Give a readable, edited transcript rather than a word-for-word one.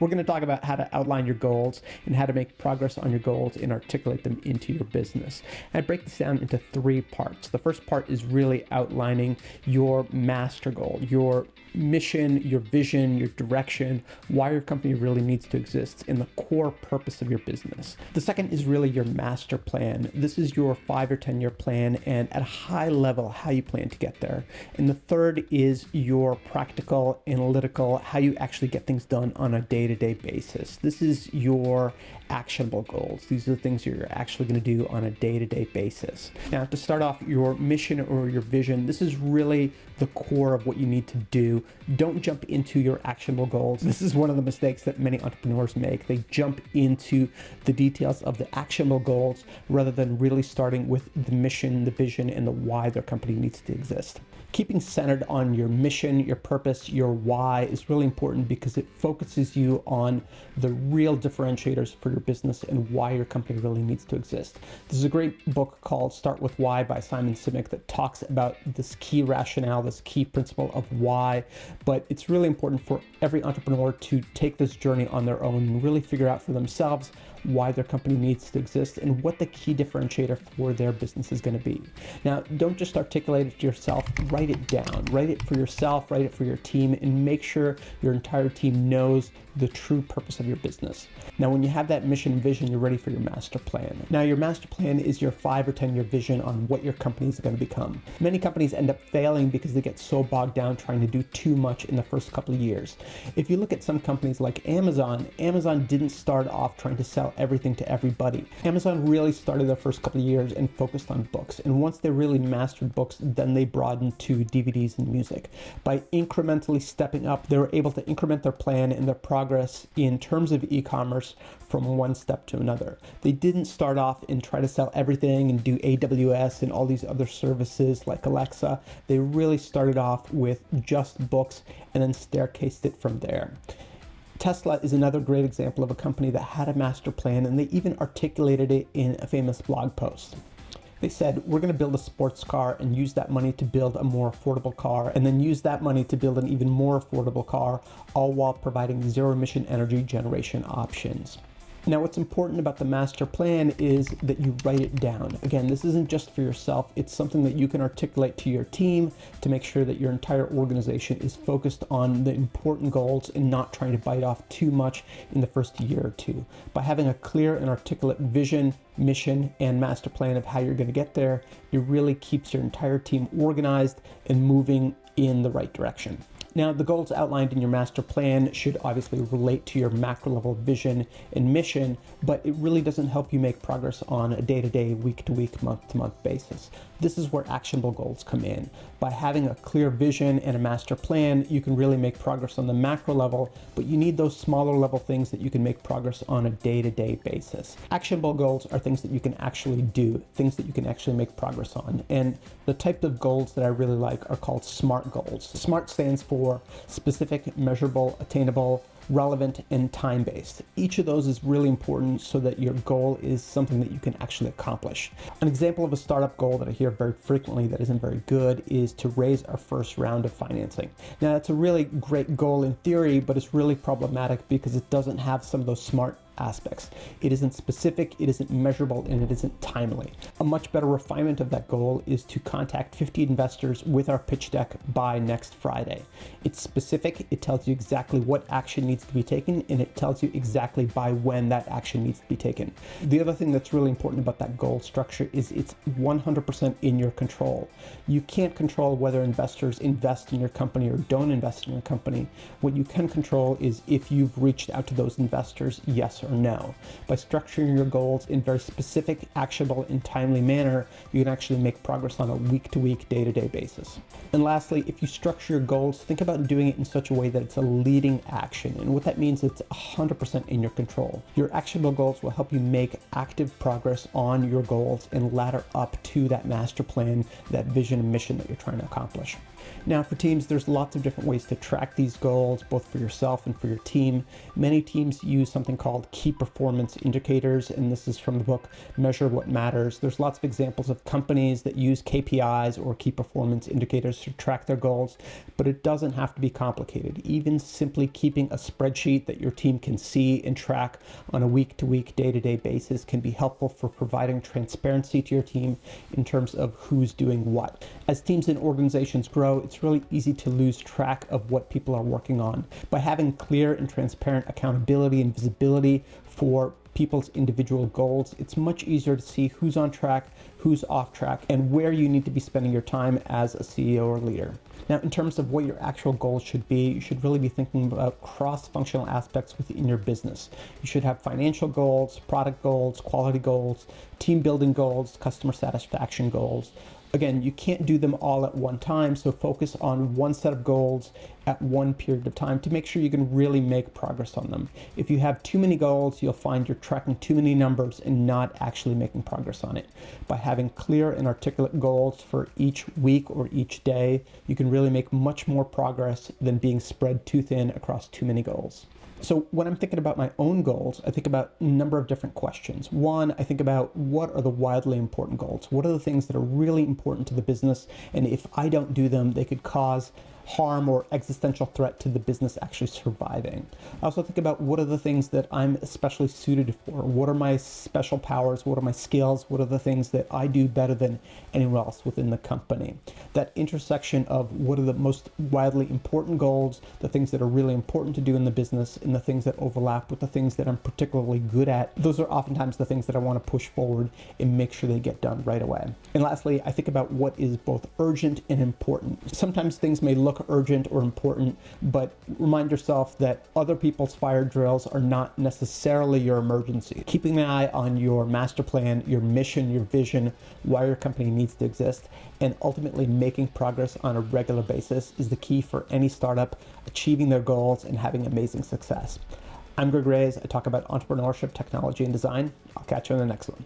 We're going to talk about how to outline your goals and how to make progress on your goals and articulate them into your business. And I break this down into 3 parts. The first part is really outlining your master goal, your mission, your vision, your direction, why your company really needs to exist, and the core purpose of your business. The second is really your master plan. This is your 5 or 10-year plan, and at a high level, how you plan to get there. And the third is your practical, analytical, how you actually get things done on a day-to-day basis. This is your actionable goals. These are the things you're actually going to do on a day-to-day basis. Now, to start off, your mission or your vision, this is really the core of what you need to do. Don't jump into your actionable goals. This is one of the mistakes that many entrepreneurs make. They jump into the details of the actionable goals rather than really starting with the mission, the vision, and the why their company needs to exist. Keeping centered on your mission, your purpose, your why is really important because it focuses you on the real differentiators for your business and why your company really needs to exist. There's a great book called Start With Why by Simon Sinek that talks about this key rationale, this key principle of why, but it's really important for every entrepreneur to take this journey on their own and really figure out for themselves why their company needs to exist and what the key differentiator for their business is going to be. Now, don't just articulate it to yourself, write it down. Write it for yourself, write it for your team, and make sure your entire team knows the true purpose of your business. Now, when you have that mission and vision, you're ready for your master plan. Now, your master plan is your 5 or 10-year vision on what your company is going to become. Many companies end up failing because they get so bogged down trying to do too much in the first couple of years. If you look at some companies like Amazon didn't start off trying to sell everything to everybody. Amazon really started their first couple of years and focused on books. And once they really mastered books, then they broadened to DVDs and music. By incrementally stepping up, they were able to increment their plan and their progress in terms of e-commerce from one step to another. They didn't start off and try to sell everything and do AWS and all these other services like Alexa. They really started off with just books and then staircased it from there. Tesla is another great example of a company that had a master plan, and they even articulated it in a famous blog post. They said, we're going to build a sports car and use that money to build a more affordable car, and then use that money to build an even more affordable car, all while providing zero emission energy generation options. Now, what's important about the master plan is that you write it down. Again, this isn't just for yourself. It's something that you can articulate to your team to make sure that your entire organization is focused on the important goals and not trying to bite off too much in the first year or two. By having a clear and articulate vision, mission, and master plan of how you're going to get there, it really keeps your entire team organized and moving in the right direction. Now, the goals outlined in your master plan should obviously relate to your macro level vision and mission, but it really doesn't help you make progress on a day-to-day, week-to-week, month-to-month basis. This is where actionable goals come in. By having a clear vision and a master plan, you can really make progress on the macro level, but you need those smaller level things that you can make progress on a day-to-day basis. Actionable goals are things that you can actually do, things that you can actually make progress on. And the type of goals that I really like are called SMART goals. SMART stands for specific, measurable, attainable, relevant, and time-based. Each of those is really important so that your goal is something that you can actually accomplish. An example of a startup goal that I hear very frequently that isn't very good is to raise our first round of financing. Now, that's a really great goal in theory, but it's really problematic because it doesn't have some of those SMART aspects. It isn't specific, it isn't measurable, and it isn't timely. A much better refinement of that goal is to contact 50 investors with our pitch deck by next Friday. It's specific, it tells you exactly what action needs to be taken, and it tells you exactly by when that action needs to be taken. The other thing that's really important about that goal structure is it's 100% in your control. You can't control whether investors invest in your company or don't invest in your company. What you can control is if you've reached out to those investors, yes or no. By structuring your goals in very specific, actionable, and timely manner, you can actually make progress on a week-to-week, day-to-day basis. And lastly, if you structure your goals, think about doing it in such a way that it's a leading action. And what that means is it's 100% in your control. Your actionable goals will help you make active progress on your goals and ladder up to that master plan, that vision and mission that you're trying to accomplish. Now for teams, there's lots of different ways to track these goals, both for yourself and for your team. Many teams use something called key performance indicators, and this is from the book Measure What Matters. There's lots of examples of companies that use KPIs or key performance indicators to track their goals, but it doesn't have to be complicated. Even simply keeping a spreadsheet that your team can see and track on a week-to-week, day-to-day basis can be helpful for providing transparency to your team in terms of who's doing what. As teams and organizations grow, it's really easy to lose track of what people are working on. By having clear and transparent accountability and visibility for people's individual goals, it's much easier to see who's on track, who's off track, and where you need to be spending your time as a CEO or leader. Now, in terms of what your actual goals should be, you should really be thinking about cross-functional aspects within your business. You should have financial goals, product goals, quality goals, team building goals, customer satisfaction goals. Again, you can't do them all at one time, so focus on one set of goals at one period of time to make sure you can really make progress on them. If you have too many goals, you'll find you're tracking too many numbers and not actually making progress on it. By having clear and articulate goals for each week or each day, you can really make much more progress than being spread too thin across too many goals. So when I'm thinking about my own goals, I think about a number of different questions. One, I think about what are the wildly important goals? What are the things that are really important to the business? And if I don't do them, they could cause harm or existential threat to the business actually surviving. I also think about what are the things that I'm especially suited for? What are my special powers? What are my skills? What are the things that I do better than anyone else within the company? That intersection of what are the most widely important goals, the things that are really important to do in the business, and the things that overlap with the things that I'm particularly good at. Those are oftentimes the things that I want to push forward and make sure they get done right away. And lastly, I think about what is both urgent and important. Sometimes things may look urgent or important, but remind yourself that other people's fire drills are not necessarily your emergency. Keeping an eye on your master plan, your mission, your vision, why your company needs to exist, and ultimately making progress on a regular basis is the key for any startup achieving their goals and having amazing success. I'm Raiz. I talk about entrepreneurship, technology, and design. I'll catch you in the next one.